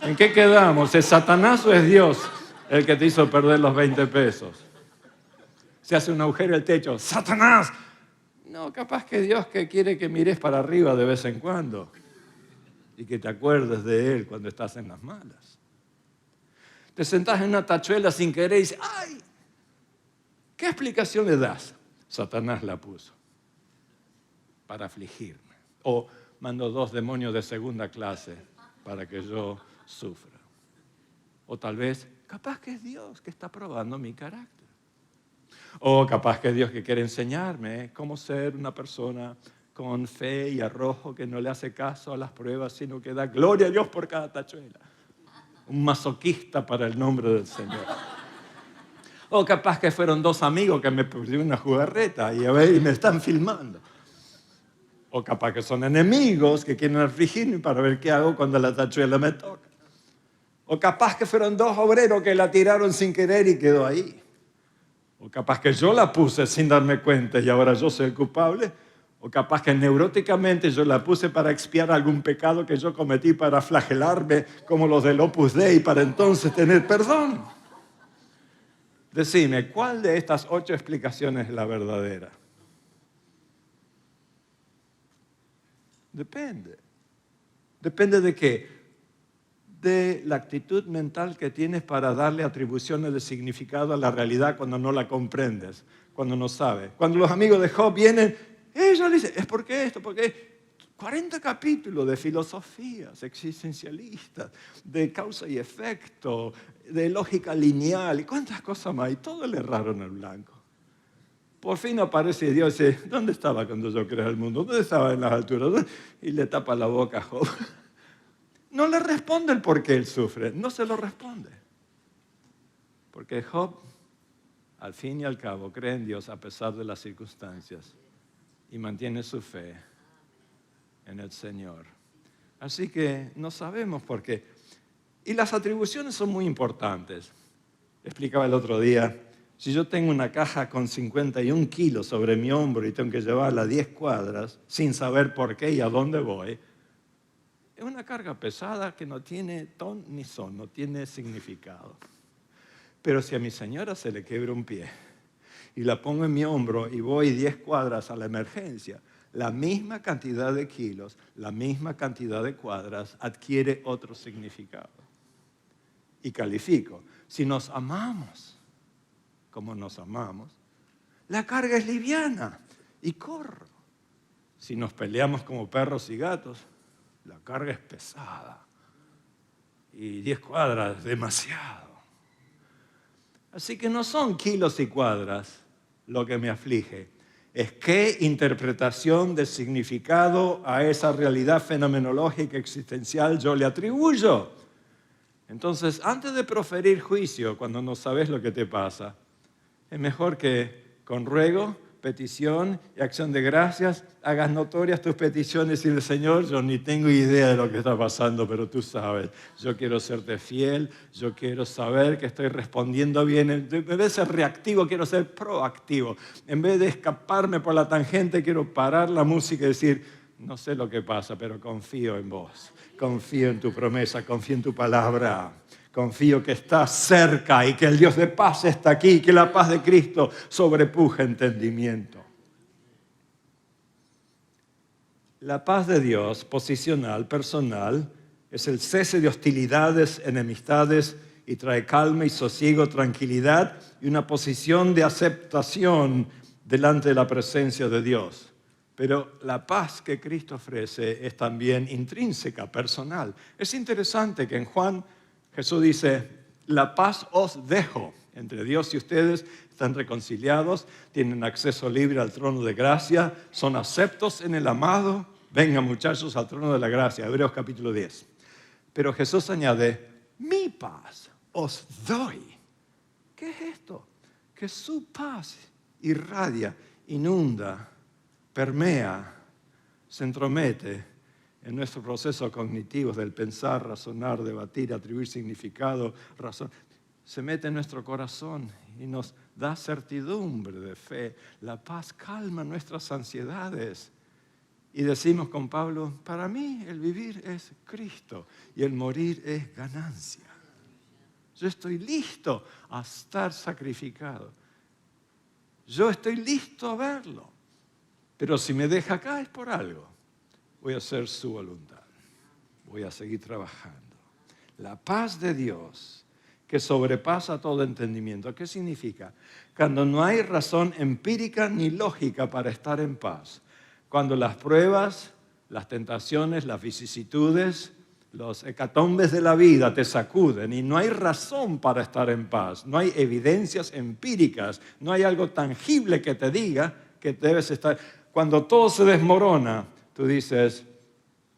¿En qué quedamos? ¿Es Satanás o es Dios el que te hizo perder los 20 pesos? Se hace un agujero en el techo, ¡Satanás! No, capaz que Dios que quiere que mires para arriba de vez en cuando y que te acuerdes de Él cuando estás en las malas. Te sentás en una tachuela sin querer y dices, ¡ay! ¿Qué explicación le das? Satanás la puso para afligirme. O mandó 2 demonios de segunda clase para que yo sufra. O tal vez, capaz que es Dios que está probando mi carácter. O capaz que es Dios que quiere enseñarme cómo ser una persona con fe y arrojo que no le hace caso a las pruebas, sino que da gloria a Dios por cada tachuela. Un masoquista para el nombre del Señor. O capaz que fueron 2 amigos que me pusieron una jugarreta y me están filmando. O capaz que son enemigos que quieren afligirme para ver qué hago cuando la tachuela me toca. O capaz que fueron 2 obreros que la tiraron sin querer y quedó ahí. O capaz que yo la puse sin darme cuenta y ahora yo soy el culpable. O capaz que neuróticamente yo la puse para expiar algún pecado que yo cometí, para flagelarme como los del Opus Dei, para entonces tener perdón. Decime, ¿cuál de estas 8 explicaciones es la verdadera? Depende. ¿Depende de qué? De la actitud mental que tienes para darle atribuciones de significado a la realidad cuando no la comprendes, cuando no sabes. Cuando los amigos de Job vienen, ellos dicen, es porque esto, porque 40 capítulos de filosofías existencialistas, de causa y efecto, de lógica lineal y cuántas cosas más, y todo le erraron al blanco. Por fin aparece Dios y dice, ¿dónde estaba cuando yo creé el mundo? ¿Dónde estaba en las alturas? Y le tapa la boca a Job. No le responde el por qué él sufre, no se lo responde. Porque Job, al fin y al cabo, cree en Dios a pesar de las circunstancias y mantiene su fe en el Señor. Así que no sabemos por qué. Y las atribuciones son muy importantes. Explicaba el otro día, si yo tengo una caja con 51 kilos sobre mi hombro y tengo que llevarla 10 cuadras sin saber por qué y a dónde voy, es una carga pesada que no tiene ton ni son, no tiene significado. Pero si a mi señora se le quiebra un pie y la pongo en mi hombro y voy 10 cuadras a la emergencia, la misma cantidad de kilos, la misma cantidad de cuadras adquiere otro significado. Y califico, si nos amamos como nos amamos, la carga es liviana y corro. Si nos peleamos como perros y gatos, la carga es pesada y 10 cuadras es demasiado. Así que no son kilos y cuadras lo que me aflige, es qué interpretación de significado a esa realidad fenomenológica existencial yo le atribuyo. Entonces, antes de proferir juicio, cuando no sabes lo que te pasa, es mejor que con ruego, petición y acción de gracias hagas notorias tus peticiones y decirle: Señor, yo ni tengo idea de lo que está pasando, pero tú sabes. Yo quiero serte fiel, yo quiero saber que estoy respondiendo bien. En vez de ser reactivo, quiero ser proactivo. En vez de escaparme por la tangente, quiero parar la música y decir: no sé lo que pasa, pero confío en vos. Confío en tu promesa, confío en tu palabra. Confío que estás cerca y que el Dios de paz está aquí y que la paz de Cristo sobrepuja entendimiento. La paz de Dios, posicional, personal, es el cese de hostilidades, enemistades y trae calma y sosiego, tranquilidad y una posición de aceptación delante de la presencia de Dios. Pero la paz que Cristo ofrece es también intrínseca, personal. Es interesante que en Juan Jesús dice: la paz os dejo. Entre Dios y ustedes están reconciliados, tienen acceso libre al trono de gracia, son aceptos en el amado. Vengan, muchachos, al trono de la gracia. Hebreos capítulo 10. Pero Jesús añade: mi paz os doy. ¿Qué es esto? Que su paz irradia, inunda, permea, se entromete en nuestro proceso cognitivo del pensar, razonar, debatir, atribuir significado, razón. Se mete en nuestro corazón y nos da certidumbre de fe. La paz calma nuestras ansiedades. Y decimos con Pablo: para mí el vivir es Cristo y el morir es ganancia. Yo estoy listo a estar sacrificado. Yo estoy listo a verlo. Pero si me deja acá es por algo. Voy a hacer su voluntad. Voy a seguir trabajando. La paz de Dios, que sobrepasa todo entendimiento. ¿Qué significa? Cuando no hay razón empírica ni lógica para estar en paz. Cuando las pruebas, las tentaciones, las vicisitudes, los hecatombes de la vida te sacuden y no hay razón para estar en paz. No hay evidencias empíricas. No hay algo tangible que te diga que debes estar. Cuando todo se desmorona, tú dices: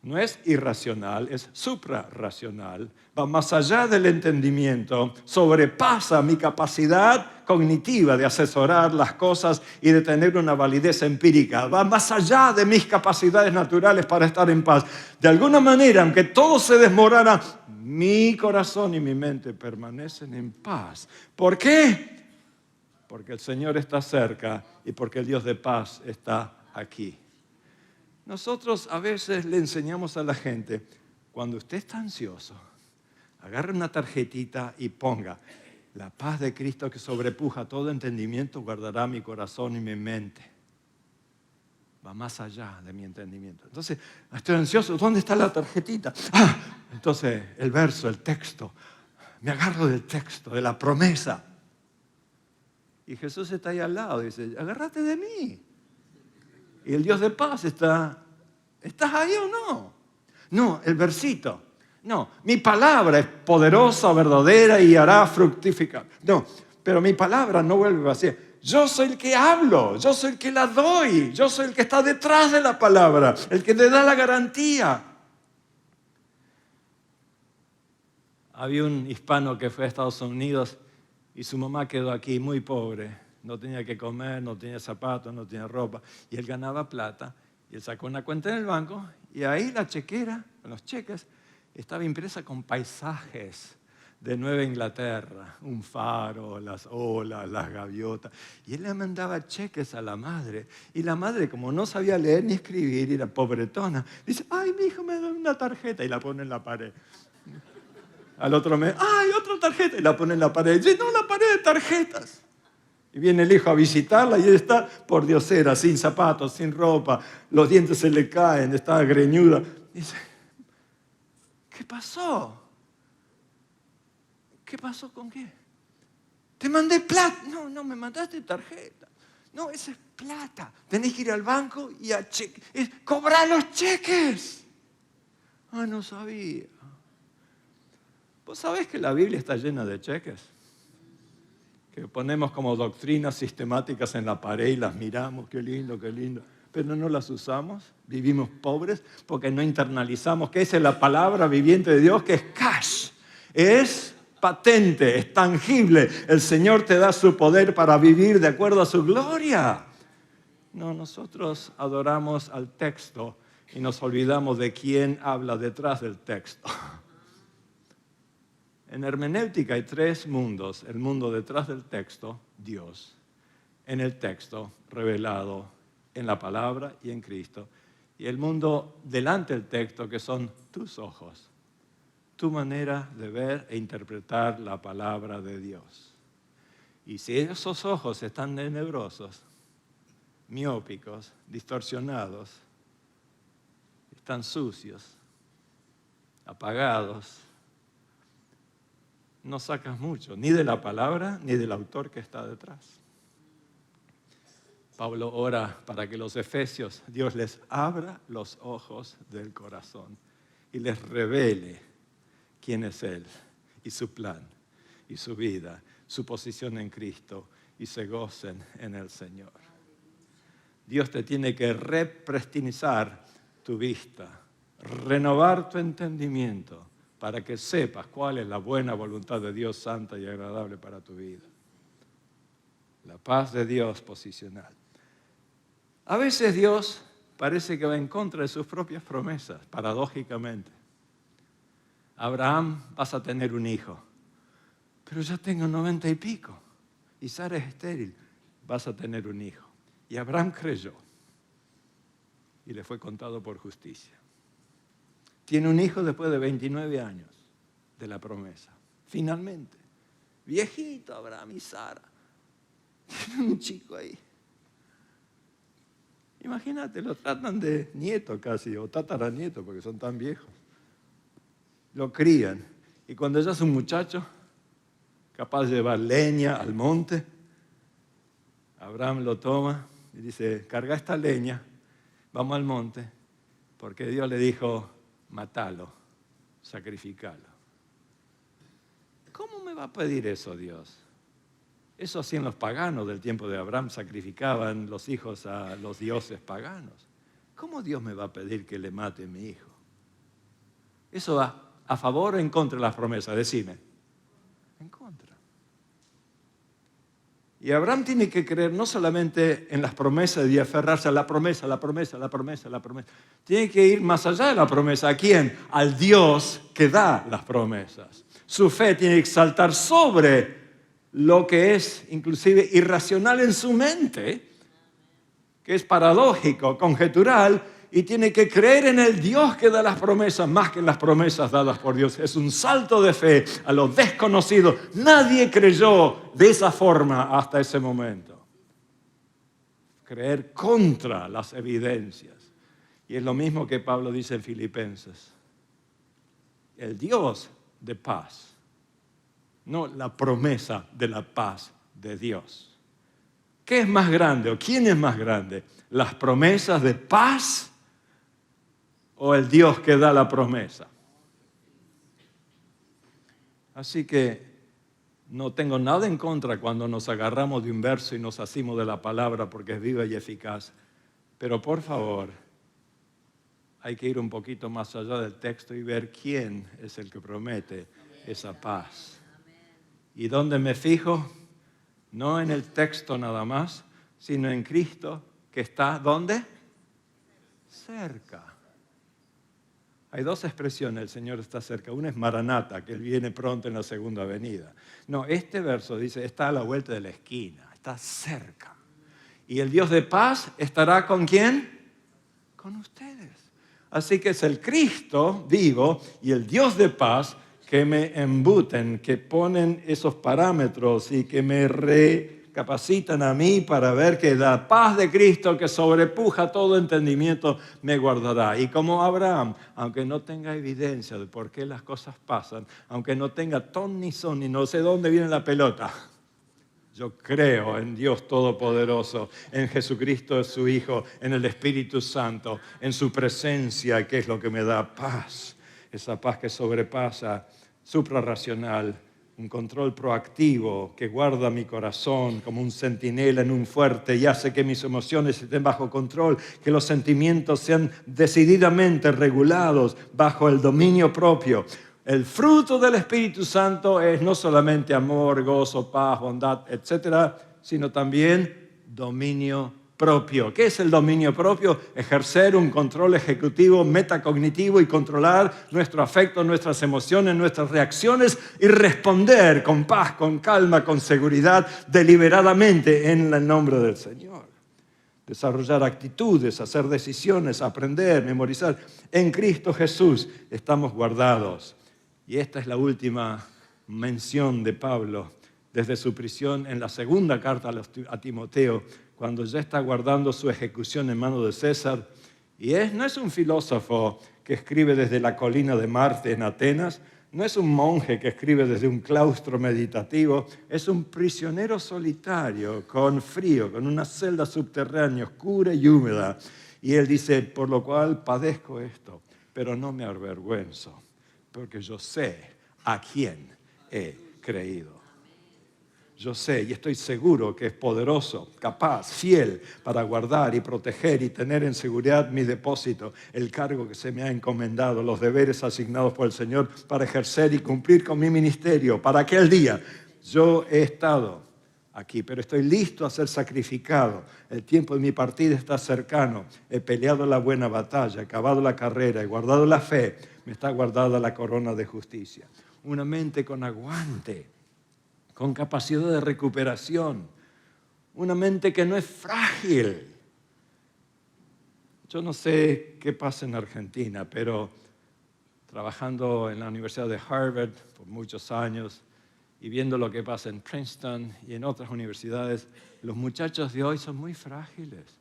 no es irracional, es suprarracional, va más allá del entendimiento, sobrepasa mi capacidad cognitiva de asesorar las cosas y de tener una validez empírica, va más allá de mis capacidades naturales para estar en paz. De alguna manera, aunque todo se desmorona, mi corazón y mi mente permanecen en paz. ¿Por qué? Porque el Señor está cerca y porque el Dios de paz está aquí. Nosotros a veces le enseñamos a la gente: cuando usted está ansioso, agarre una tarjetita y ponga: la paz de Cristo que sobrepuja todo entendimiento guardará mi corazón y mi mente. Va más allá de mi entendimiento. Entonces, estoy ansioso, ¿dónde está la tarjetita? Entonces el verso, el texto, me agarro del texto, de la promesa. Y Jesús está ahí al lado y dice: agárrate de mí. Y el Dios de paz está: ¿estás ahí o no? No, el versito. No, mi palabra es poderosa, verdadera y hará fructificar. No, pero mi palabra no vuelve vacía. Yo soy el que hablo, yo soy el que la doy, yo soy el que está detrás de la palabra, el que te da la garantía. Había un hispano que fue a Estados Unidos y su mamá quedó aquí muy pobre. No tenía que comer, no tenía zapatos, no tenía ropa. Y él ganaba plata. Y él sacó una cuenta en el banco. Y ahí la chequera, con los cheques, estaba impresa con paisajes de Nueva Inglaterra. Un faro, las olas, las gaviotas. Y él le mandaba cheques a la madre. Y la madre, como no sabía leer ni escribir, y era pobretona, dice: ay, mi hijo me da una tarjeta. Y la pone en la pared. Al otro mes: ay, otra tarjeta. Y la pone en la pared. Y llenó la pared de tarjetas. Y viene el hijo a visitarla y ella está por diosera, sin zapatos, sin ropa, los dientes se le caen, está greñuda. Dice: ¿qué pasó? ¿Qué pasó con qué? Te mandé plata. No, no me mandaste tarjeta. No, esa es plata. Tenés que ir al banco y a cobrar los cheques. Ah, no sabía. ¿Vos sabés que la Biblia está llena de cheques? que ponemos como doctrinas sistemáticas en la pared y las miramos, qué lindo, pero no las usamos, vivimos pobres porque no internalizamos que esa es la palabra viviente de Dios, que es cash, es patente, es tangible. El Señor te da su poder para vivir de acuerdo a su gloria. No, nosotros adoramos al texto y nos olvidamos de quién habla detrás del texto. En hermenéutica hay 3 mundos. El mundo detrás del texto, Dios. En el texto, revelado en la palabra y en Cristo. Y el mundo delante del texto, que son tus ojos. Tu manera de ver e interpretar la palabra de Dios. Y si esos ojos están tenebrosos, miópicos, distorsionados, están sucios, apagados, no sacas mucho, ni de la palabra, ni del autor que está detrás. Pablo ora para que los efesios, Dios les abra los ojos del corazón y les revele quién es Él y su plan y su vida, su posición en Cristo, y se gocen en el Señor. Dios te tiene que represtinizar tu vista, renovar tu entendimiento, para que sepas cuál es la buena voluntad de Dios, santa y agradable para tu vida. La paz de Dios posicional. A veces Dios parece que va en contra de sus propias promesas, paradójicamente. Abraham, vas a tener un hijo, pero ya tengo 90 y pico, y Sara es estéril, vas a tener un hijo. Y Abraham creyó, y le fue contado por justicia. Tiene un hijo después de 29 años de la promesa. Finalmente, viejito Abraham y Sara. Tienen un chico ahí. Imagínate, lo tratan de nieto casi, o tataranieto, porque son tan viejos. Lo crían. Y cuando ya es un muchacho, capaz de llevar leña al monte, Abraham lo toma y dice, carga esta leña, vamos al monte, porque Dios le dijo, matalo, sacrificalo. ¿Cómo me va a pedir eso Dios? Eso hacían los paganos del tiempo de Abraham, sacrificaban los hijos a los dioses paganos. ¿Cómo Dios me va a pedir que le mate a mi hijo? ¿Eso va a favor o en contra de las promesas? Decime. En contra. Y Abraham tiene que creer no solamente en las promesas y aferrarse a la promesa. Tiene que ir más allá de la promesa. ¿A quién? Al Dios que da las promesas. Su fe tiene que saltar sobre lo que es inclusive irracional en su mente, que es paradójico, conjetural, y tiene que creer en el Dios que da las promesas más que en las promesas dadas por Dios. Es un salto de fe a lo desconocido. Nadie creyó de esa forma hasta ese momento. Creer contra las evidencias. Y es lo mismo que Pablo dice en Filipenses. El Dios de paz, no la promesa de la paz de Dios. ¿Qué es más grande o quién es más grande? ¿Las promesas de paz o el Dios que da la promesa? Así que no tengo nada en contra cuando nos agarramos de un verso y nos asimos de la palabra porque es viva y eficaz. Pero por favor, hay que ir un poquito más allá del texto y ver quién es el que promete esa paz. ¿Y dónde me fijo? No en el texto nada más, sino en Cristo que está, ¿dónde? Cerca. Hay 2 expresiones, el Señor está cerca. Una es Maranata, que Él viene pronto en la segunda venida. No, este verso dice, está a la vuelta de la esquina, está cerca. ¿Y el Dios de paz estará con quién? Con ustedes. Así que es el Cristo vivo y el Dios de paz que me embuten, que ponen esos parámetros y que me recapacitan a mí para ver que la paz de Cristo que sobrepuja todo entendimiento me guardará. Y como Abraham, aunque no tenga evidencia de por qué las cosas pasan, aunque no tenga ton ni son ni no sé dónde viene la pelota, yo creo en Dios Todopoderoso, en Jesucristo su Hijo, en el Espíritu Santo, en su presencia, que es lo que me da paz. Esa paz que sobrepasa suprarracional un control proactivo que guarda mi corazón como un centinela en un fuerte y hace que mis emociones estén bajo control, que los sentimientos sean decididamente regulados bajo el dominio propio. El fruto del Espíritu Santo es no solamente amor, gozo, paz, bondad, etcétera, sino también dominio propio. ¿Qué es el dominio propio? Ejercer un control ejecutivo, metacognitivo y controlar nuestro afecto, nuestras emociones, nuestras reacciones y responder con paz, con calma, con seguridad, deliberadamente en el nombre del Señor. Desarrollar actitudes, hacer decisiones, aprender, memorizar. En Cristo Jesús estamos guardados. Y esta es la última mención de Pablo desde su prisión en la segunda carta a Timoteo, cuando ya está guardando su ejecución en manos de César. Y no es un filósofo que escribe desde la colina de Marte en Atenas, no es un monje que escribe desde un claustro meditativo, es un prisionero solitario, con frío, con una celda subterránea, oscura y húmeda. Y él dice, por lo cual padezco esto, pero no me avergüenzo, porque yo sé a quién he creído. Yo sé y estoy seguro que es poderoso, capaz, fiel para guardar y proteger y tener en seguridad mi depósito, el cargo que se me ha encomendado, los deberes asignados por el Señor para ejercer y cumplir con mi ministerio. Para aquel día yo he estado aquí, pero estoy listo a ser sacrificado. El tiempo de mi partida está cercano. He peleado la buena batalla, he acabado la carrera, he guardado la fe. Me está guardada la corona de justicia. Una mente con aguante, con capacidad de recuperación, una mente que no es frágil. Yo no sé qué pasa en Argentina, pero trabajando en la Universidad de Harvard por muchos años y viendo lo que pasa en Princeton y en otras universidades, los muchachos de hoy son muy frágiles.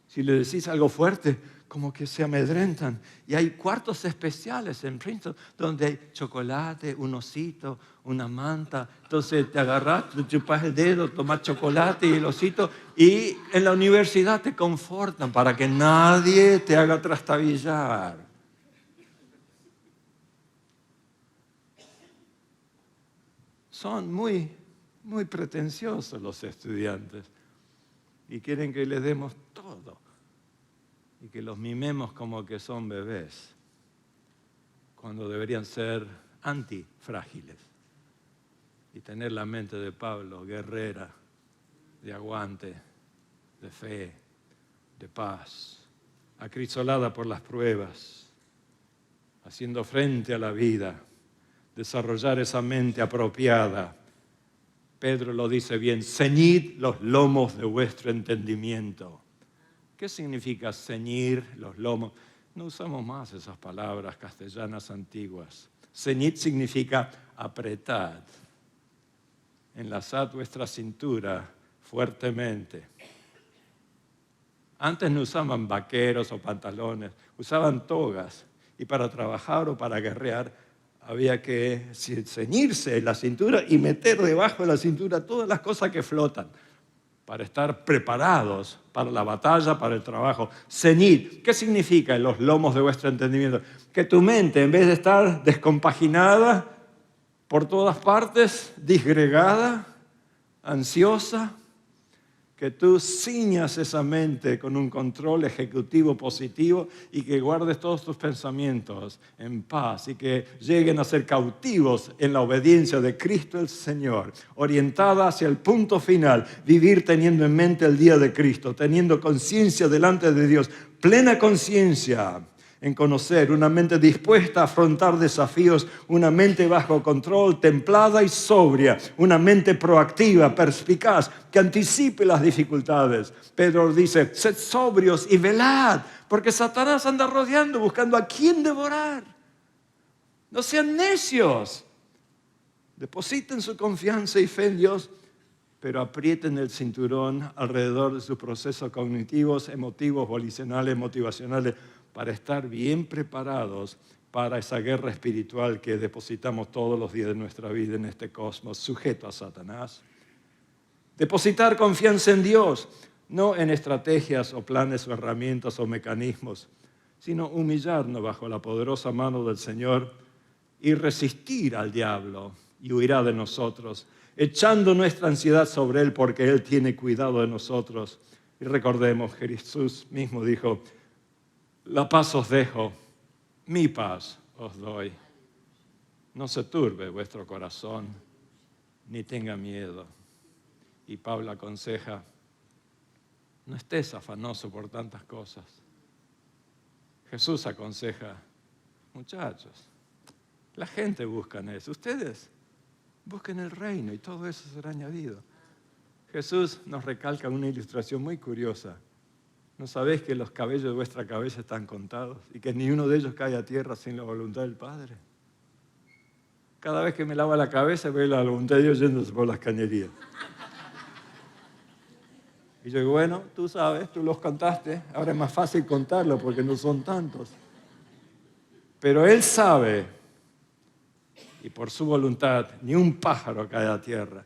Si le decís algo fuerte, como que se amedrentan. Y hay cuartos especiales en Princeton donde hay chocolate, un osito, una manta. Entonces te agarras, te chupas el dedo, tomas chocolate y el osito. Y en la universidad te confortan para que nadie te haga trastabillar. Son muy pretenciosos los estudiantes y quieren que les demos todo. Y que los mimemos como que son bebés, cuando deberían ser antifrágiles y tener la mente de Pablo, guerrera, de aguante, de fe, de paz, acrisolada por las pruebas, haciendo frente a la vida, desarrollar esa mente apropiada. Pedro lo dice bien, ceñid los lomos de vuestro entendimiento. ¿Qué significa ceñir los lomos? No usamos más esas palabras castellanas antiguas. Ceñid significa apretad. Enlazad vuestra cintura fuertemente. Antes no usaban vaqueros o pantalones, usaban togas. Y para trabajar o para guerrear había que ceñirse la cintura y meter debajo de la cintura todas las cosas que flotan, para estar preparados para la batalla, para el trabajo. Ceñid, ¿qué significa en los lomos de vuestro entendimiento? Que tu mente, en vez de estar descompaginada por todas partes, disgregada, ansiosa, que tú ciñas esa mente con un control ejecutivo positivo y que guardes todos tus pensamientos en paz y que lleguen a ser cautivos en la obediencia de Cristo el Señor, orientada hacia el punto final, vivir teniendo en mente el día de Cristo, teniendo conciencia delante de Dios, plena conciencia en conocer, una mente dispuesta a afrontar desafíos, una mente bajo control, templada y sobria, una mente proactiva, perspicaz, que anticipe las dificultades. Pedro dice, sed sobrios y velad, porque Satanás anda rodeando, buscando a quién devorar. No sean necios. Depositen su confianza y fe en Dios, pero aprieten el cinturón alrededor de sus procesos cognitivos, emotivos, volicionales, motivacionales, para estar bien preparados para esa guerra espiritual que depositamos todos los días de nuestra vida en este cosmos, sujeto a Satanás. Depositar confianza en Dios, no en estrategias o planes o herramientas o mecanismos, sino humillarnos bajo la poderosa mano del Señor y resistir al diablo y huirá de nosotros, echando nuestra ansiedad sobre Él porque Él tiene cuidado de nosotros. Y recordemos que Jesús mismo dijo, la paz os dejo, mi paz os doy. No se turbe vuestro corazón, ni tenga miedo. Y Pablo aconseja, no estés afanoso por tantas cosas. Jesús aconseja, muchachos, la gente busca eso. Ustedes busquen el reino y todo eso será añadido. Jesús nos recalca una ilustración muy curiosa. ¿No sabéis que los cabellos de vuestra cabeza están contados y que ni uno de ellos cae a tierra sin la voluntad del Padre? Cada vez que me lavo la cabeza veo la voluntad de Dios yéndose por las cañerías. Y yo digo, bueno, tú sabes, tú los contaste, ahora es más fácil contarlo porque no son tantos. Pero Él sabe, y por su voluntad, ni un pájaro cae a tierra.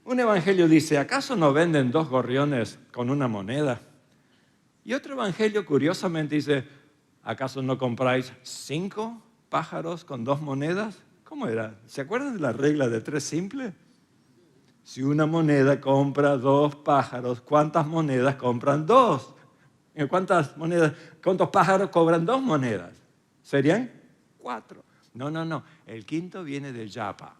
Un evangelio dice, ¿acaso no venden 2 gorriones con una moneda? Y otro evangelio curiosamente dice, ¿acaso no compráis 5 pájaros con 2 monedas? ¿Cómo era? ¿Se acuerdan de la regla de 3 simple? Si una moneda compra 2 pájaros, ¿cuántas monedas compran 2? ¿Cuántos pájaros cobran 2 monedas? ¿Serían 4? No. El quinto viene del yapa.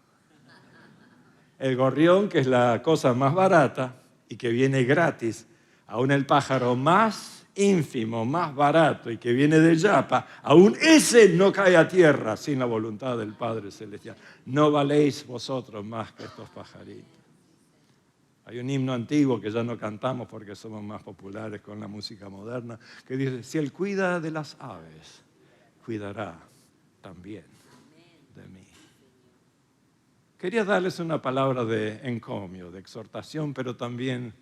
El gorrión, que es la cosa más barata y que viene gratis. Aún el pájaro más ínfimo, más barato y que viene del yapa, aún ese no cae a tierra sin la voluntad del Padre Celestial. No valéis vosotros más que estos pajaritos. Hay un himno antiguo que ya no cantamos porque somos más populares con la música moderna, que dice, si Él cuida de las aves, cuidará también de mí. Quería darles una palabra de encomio, de exhortación, pero también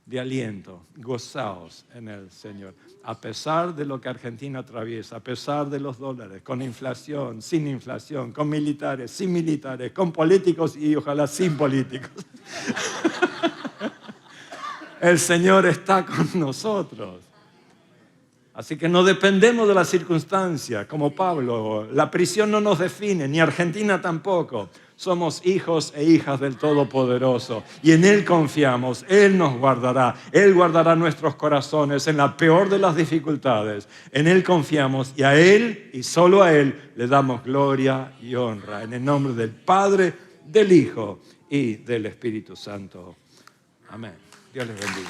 de aliento. Gozaos en el Señor. A pesar de lo que Argentina atraviesa, a pesar de los dólares, con inflación, sin inflación, con militares, sin militares, con políticos y ojalá sin políticos. El Señor está con nosotros. Así que no dependemos de la circunstancia, como Pablo. La prisión no nos define, ni Argentina tampoco. Somos hijos e hijas del Todopoderoso y en Él confiamos. Él nos guardará. Él guardará nuestros corazones en la peor de las dificultades. En Él confiamos y a Él y solo a Él le damos gloria y honra. En el nombre del Padre, del Hijo y del Espíritu Santo. Amén. Dios les bendiga.